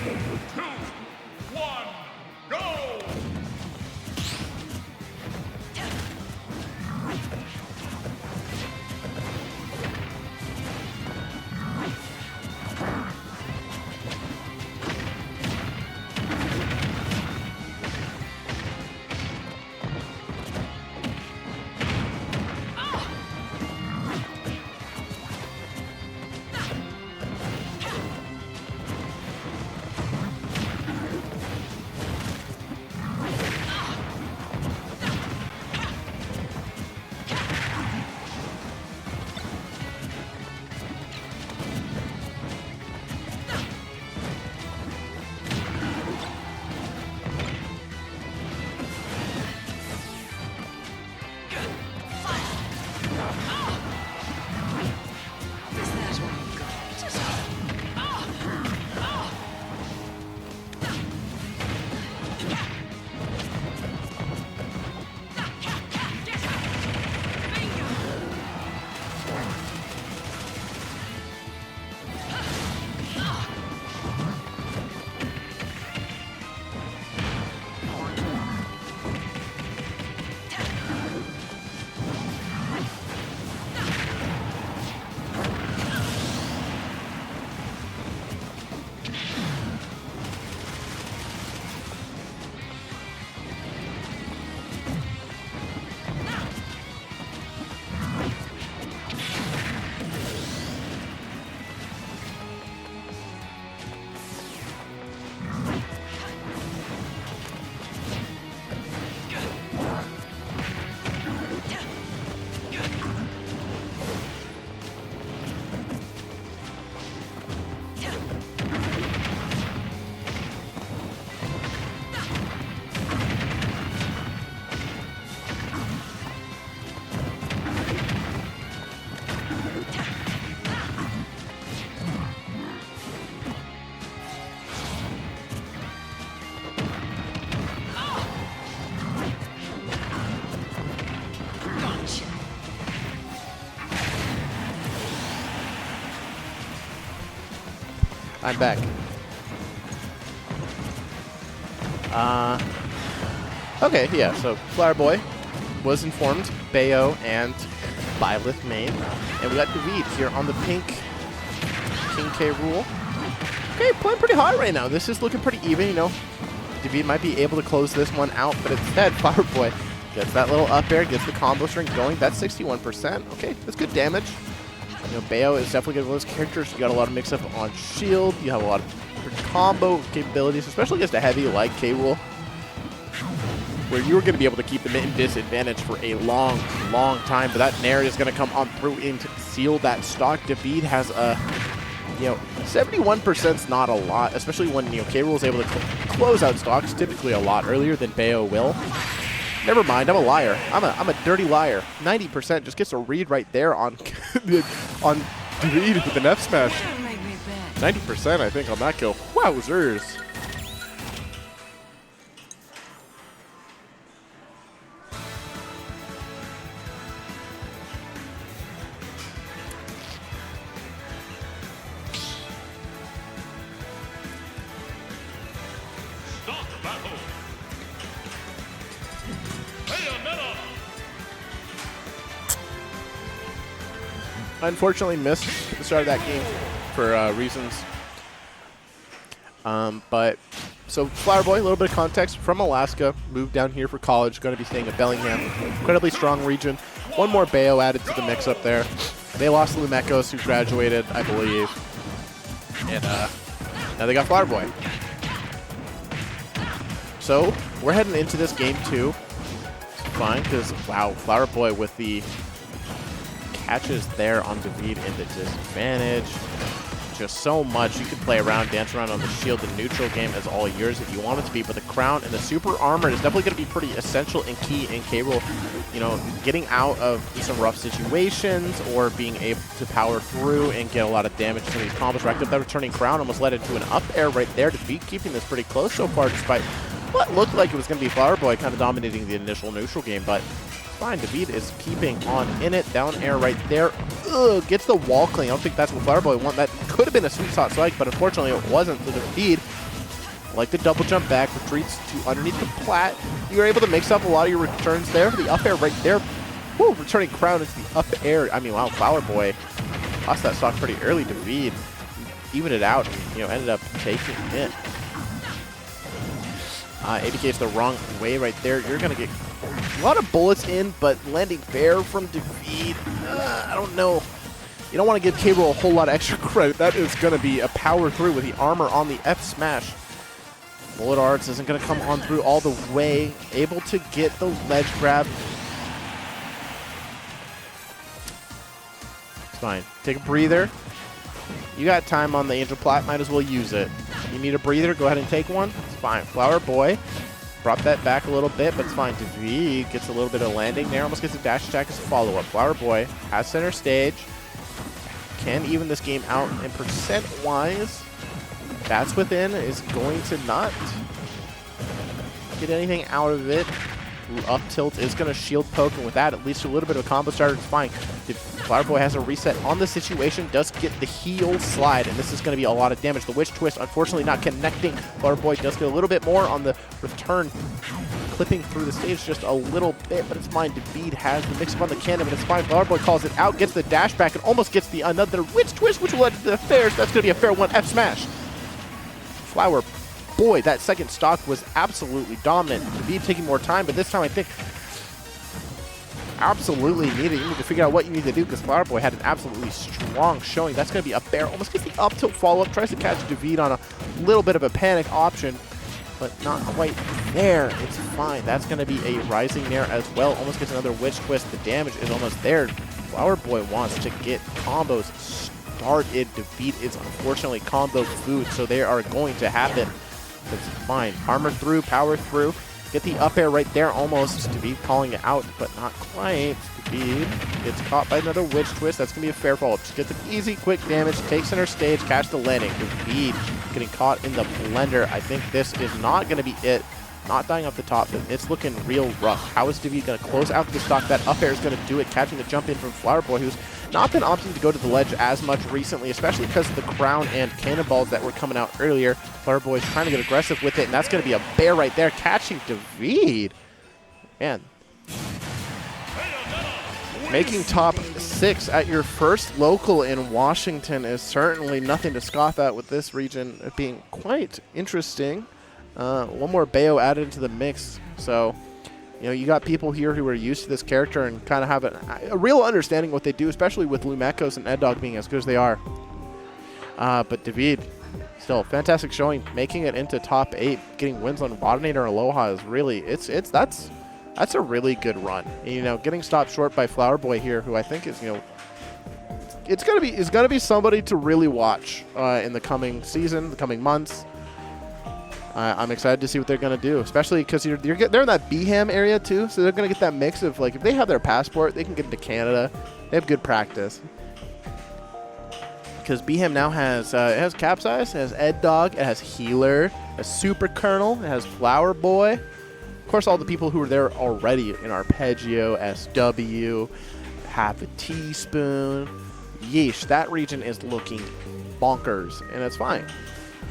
1, go! I'm back. Okay, yeah, so Flowerboy was informed, Bayo and Byleth main, and we got Dahveed here on the pink King K Rool. Okay, playing pretty hard right now. This is looking pretty even, you know. Dahveed might be able to close this one out, but instead, Flowerboy gets that little up air, gets the combo string going. That's 61%. Okay, that's good damage. You know, Bayo is definitely good with those characters. You got a lot of mix-up on shield. You have a lot of combo capabilities, especially against a heavy like K Rool, where you're going to be able to keep them in disadvantage for a long, long time. But that Nair is going to come on through and seal that stock. Dahveed has a, 71% is not a lot, especially when, K Rool is able to close out stocks typically a lot earlier than Bayo will. Never mind, I'm a liar. I'm a dirty liar. 90% just gets a read right there on on Dahveed with an F smash. 90% I think on that kill. Wowzers. Stop battle! Bayonetta! Unfortunately missed the start of that game for reasons. But so Flowerboy, a little bit of context, from Alaska, moved down here for college, going to be staying at Bellingham. Incredibly strong region. One more Bayo added to the mix up there. They lost Lumekos, who graduated, I believe. And now they got Flowerboy. So we're heading into this game too. Fine, because wow, Flowerboy with the catches there on Dahveed in the disadvantage. Just so much. You could play around, dance around on the shield and neutral game as all yours if you want it to be, but the crown and the super armor is definitely going to be pretty essential and key in K Rool, getting out of some rough situations or being able to power through and get a lot of damage to these combos. Racked up that returning crown, almost led into an up air right there. Dahveed keeping this pretty close so far, despite what looked like it was going to be Flowerboy kind of dominating the initial neutral game, but fine. Dahveed is keeping on in it. Down air right there. Ugh, gets the wall clean. I don't think that's what Flowerboy wanted. That could have been a sweet spot strike, but unfortunately it wasn't. So Dahveed like the double jump back, retreats to underneath the plat. You're able to mix up a lot of your returns there. The up air right there. Woo, returning crown into the up air. I mean, wow, Flowerboy lost that stock pretty early. Dahveed evened it out and, ended up taking it. ABK's the wrong way right there. You're going to get a lot of bullets in, but landing fair from Dahveed. I don't know. You don't want to give K. Rool a whole lot of extra credit. That is going to be a power through with the armor on the F smash. Bullet Arts isn't going to come on through all the way. Able to get the ledge grab. It's fine. Take a breather. You got time on the Angel Plat. Might as well use it. You need a breather. Go ahead and take one. It's fine. Flowerboy brought that back a little bit, but it's fine. Dahveed gets a little bit of landing there. Almost gets a dash attack as a follow-up. Flowerboy has center stage. Can even this game out, and percent-wise, That's Within is going to not get anything out of it. Up tilt is going to shield poke, and with that, at least a little bit of a combo starter. It's fine. Flowerboy has a reset on the situation, does get the heal slide, and this is going to be a lot of damage. The Witch Twist, unfortunately, not connecting. Flowerboy does get a little bit more on the return, clipping through the stage just a little bit, but it's fine. Dahveed has the mix-up on the cannon, but it's fine. Flowerboy calls it out, gets the dash back, and almost gets the another Witch Twist, which will lead to the fairs. That's going to be a fair one. F smash. Flowerboy, that second stock was absolutely dominant. Dahveed taking more time, but this time I think absolutely you need to figure out what you need to do, because Flowerboy had an absolutely strong showing. That's going to be a bear. Almost gets the up tilt follow-up. Tries to catch Dahveed on a little bit of a panic option, but not quite there. It's fine. That's going to be a rising there as well. Almost gets another Witch Twist. The damage is almost there. Flowerboy wants to get combos started. Dahveed is unfortunately combo food, so they are going to happen. It's fine. Armor through, power through. Get the up air right there almost. Dahveed calling it out, but not quite. Dahveed gets caught by another Witch Twist. That's going to be a fair follow-up. Just gets an easy, quick damage. Takes center stage, catch the landing. Dahveed getting caught in the blender. I think this is not going to be it. Not dying off the top, but it's looking real rough. How is Dahveed going to close out the stock? That up air is going to do it, catching the jump in from Flowerboy, who's not been opting to go to the ledge as much recently, especially because of the crown and cannonballs that were coming out earlier. Flowerboy is trying to get aggressive with it, and that's going to be a bear right there, catching Dahveed. Man. Making top 6 at your first local in Washington is certainly nothing to scoff at, with this region being quite interesting. One more Bayo added into the mix, so you got people here who are used to this character and kind of have a real understanding what they do, especially with Lumekos and Ed Dog being as good as they are. But Dahveed, still fantastic showing, making it into top 8, getting wins on Wadinator and Aloha is really that's a really good run. Getting stopped short by Flowerboy here, who I think is it's gonna be somebody to really watch in the coming season, the coming months. I'm excited to see what they're going to do, especially because they're in that BHAM area too, so they're going to get that mix of, like, if they have their passport, they can get into Canada. They have good practice. Because BHAM now has it has Capsize, it has Ed Dog, it has Healer, it has Super Colonel, it has Flowerboy. Of course, all the people who are there already in Arpeggio, SW, Half a Teaspoon. Yeesh, that region is looking bonkers, and it's fine.